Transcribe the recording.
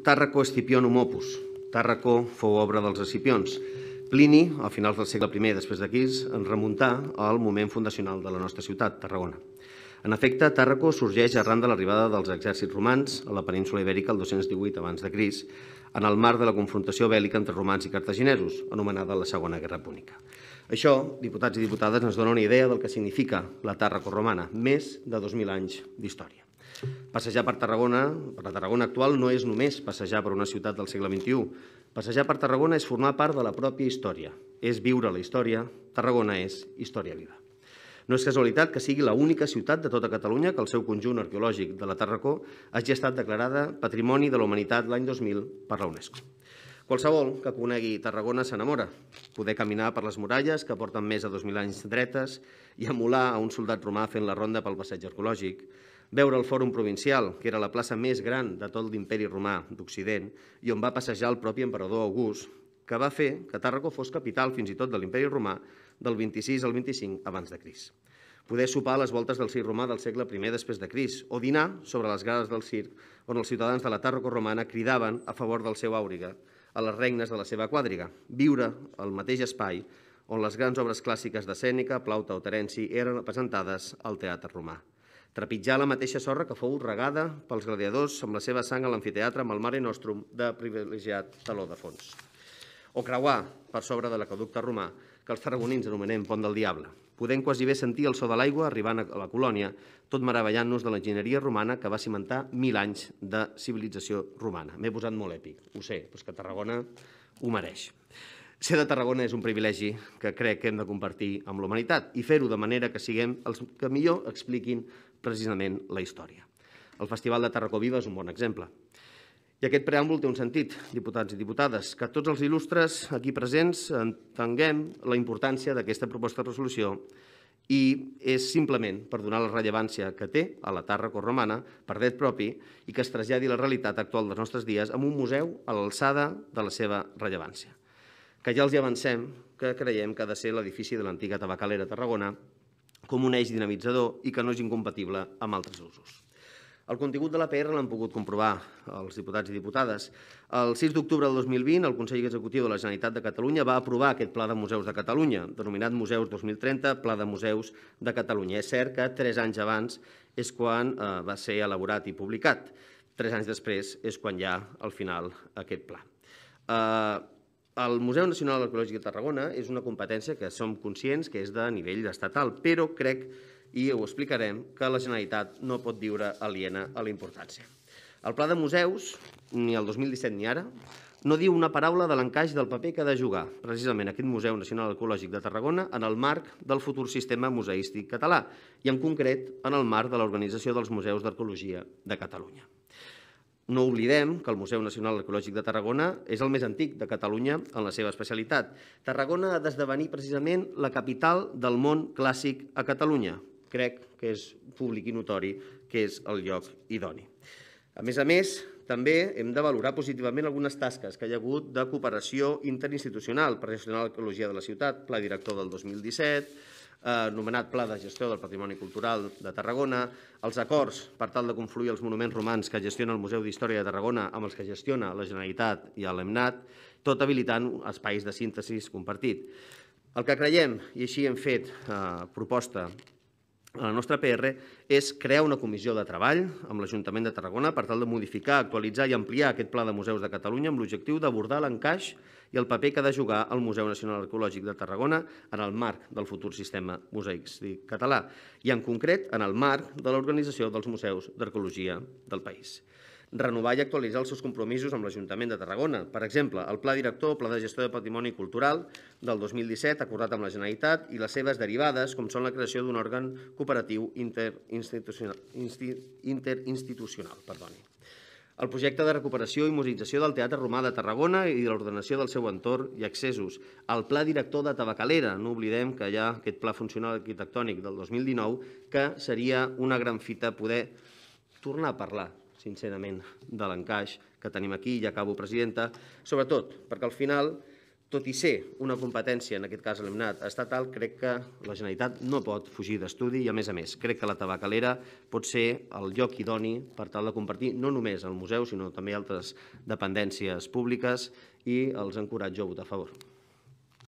Tàrraco Scipionum opus. Tàrraco fou obra dels escipions. Plini, a finals del segle I després de Crist, ens remuntà al moment fundacional de la nostra ciutat, Tarragona. En efecte, Tàrraco sorgeix arran de l'arribada dels exèrcits romans a la península ibèrica el 218 abans de Crist, en el marc de la confrontació bèl·lica entre romans i cartaginesos, anomenada la Segona Guerra Púnica. Això, diputats i diputades, ens dona una idea del que significa la Tàrraco romana, més de 2.000 anys d'història. Passejar per Tarragona, per la Tarragona actual, no és només passejar per una ciutat del segle XXI. Passejar per Tarragona és formar part de la pròpia història, és viure la història. Tarragona és història viva. No és casualitat que sigui l'única ciutat de tota Catalunya que el seu conjunt arqueològic de la Tàrraco hagi estat declarada Patrimoni de la Humanitat l'any 2000 per la UNESCO. Qualsevol que conegui Tarragona s'enamora. Poder caminar per les muralles, que porten més de 2.000 anys dretes, i emular a un soldat romà fent la ronda pel passeig arqueològic, veure el Fòrum Provincial, que era la plaça més gran de tot l'imperi romà d'Occident i on va passejar el propi emperador August, que va fer que Tàrraco fos capital fins i tot de l'imperi romà del 26 al 25 abans de Crist. Poder sopar a les voltes del circ romà del segle I després de Crist o dinar sobre les grades del circ on els ciutadans de la Tàrraco romana cridaven a favor del seu àuriga a les regnes de la seva quadriga, viure al mateix espai on les grans obres clàssiques de Sèneca, Plaute o Terenci eren representades al teatre romà. Trepitjar la mateixa sorra que fou regada pels gladiadors amb la seva sang a l'amfiteatre amb el Mare Nostrum de privilegiat taló de fons. O creuar per sobre de l'aqueducte romà, que els tarragonins anomenem Pont del Diable. Podem quasi bé sentir el so de l'aigua arribant a la colònia, tot meravellant-nos de l'enginyeria romana que va cimentar 1.000 anys de civilització romana. M'he posat molt èpic, ho sé, però és que Tarragona ho mereix. Ser de Tarragona és un privilegi que crec que hem de compartir amb la humanitat i fer-ho de manera que siguem els que millor expliquin precisament la història. El Festival de Tàrraco Viva és un bon exemple. I aquest preàmbul té un sentit, diputats i diputades, que tots els il·lustres aquí presents entenguem la importància d'aquesta proposta de resolució i és simplement per donar la rellevància que té a la Tàrraco romana per dret propi i que es traslladi la realitat actual dels nostres dies amb un museu a l'alçada de la seva rellevància. Que ja els hi avancem que creiem que ha de ser l'edifici de l'antiga tabacalera Tarragona com un eix dinamitzador i que no és incompatible amb altres usos. El contingut de l'APR l'han pogut comprovar els diputats i diputades. El 6 d'octubre del 2020, el Consell Executiu de la Generalitat de Catalunya va aprovar aquest Pla de Museus de Catalunya, denominat Museus 2030, Pla de Museus de Catalunya. És cert que 3 anys abans és quan va ser elaborat i publicat. 3 anys després és quan hi ha, al final, aquest pla. El Museu Nacional Arqueològic de Tarragona és una competència que som conscients que és de nivell estatal, però crec, i ho explicarem, que la Generalitat no pot viure aliena a la importància. El Pla de Museus, ni el 2017 ni ara, no diu una paraula de l'encaix del paper que ha de jugar precisament aquest Museu Nacional Arqueològic de Tarragona en el marc del futur sistema museístic català i en concret en el marc de l'Organització dels Museus d'Arqueologia de Catalunya. No oblidem que el Museu Nacional Arqueològic de Tarragona és el més antic de Catalunya en la seva especialitat. Tarragona ha d'esdevenir precisament la capital del món clàssic a Catalunya. Crec que és públic i notori que és el lloc idoni. A més, també hem de valorar positivament algunes tasques que hi ha hagut de cooperació interinstitucional per gestionar l'arqueologia de la ciutat, Pla Director del 2017, anomenat Pla de Gestió del Patrimoni Cultural de Tarragona, els acords per tal de confluir els monuments romans que gestiona el Museu d'Història de Tarragona amb els que gestiona la Generalitat i l'EMNAT, tot habilitant espais de síntesi compartit. El que creiem, i així hem fet proposta a la nostra PR, és crear una comissió de treball amb l'Ajuntament de Tarragona per tal de modificar, actualitzar i ampliar aquest Pla de Museus de Catalunya amb l'objectiu d'abordar l'encaix i el paper que ha de jugar el Museu Nacional Arqueològic de Tarragona en el marc del futur sistema museístic català i, en concret, en el marc de l'Organització dels Museus d'Arqueologia del país. Renovar i actualitzar els seus compromisos amb l'Ajuntament de Tarragona. Per exemple, el Pla Director, Pla de Gestió de Patrimoni Cultural del 2017, acordat amb la Generalitat, i les seves derivades, com són la creació d'un òrgan cooperatiu interinstitucional. El projecte de recuperació i modernització del Teatre Romà de Tarragona i de l'ordenació del seu entorn i accessos. El Pla Director de Tabacalera, no oblidem que hi ha aquest Pla Funcional Arquitectònic del 2019, que seria una gran fita poder tornar a parlar sincerament, de l'encaix que tenim aquí, i acabo, presidenta, sobretot perquè al final Tot i ser una competència, en aquest cas eliminat, estatal, crec que la Generalitat no pot fugir d'estudi i, a més, crec que la tabacalera pot ser el lloc idoni per tal de compartir no només el museu, sinó també altres dependències públiques, i els encoratjo a votar a favor.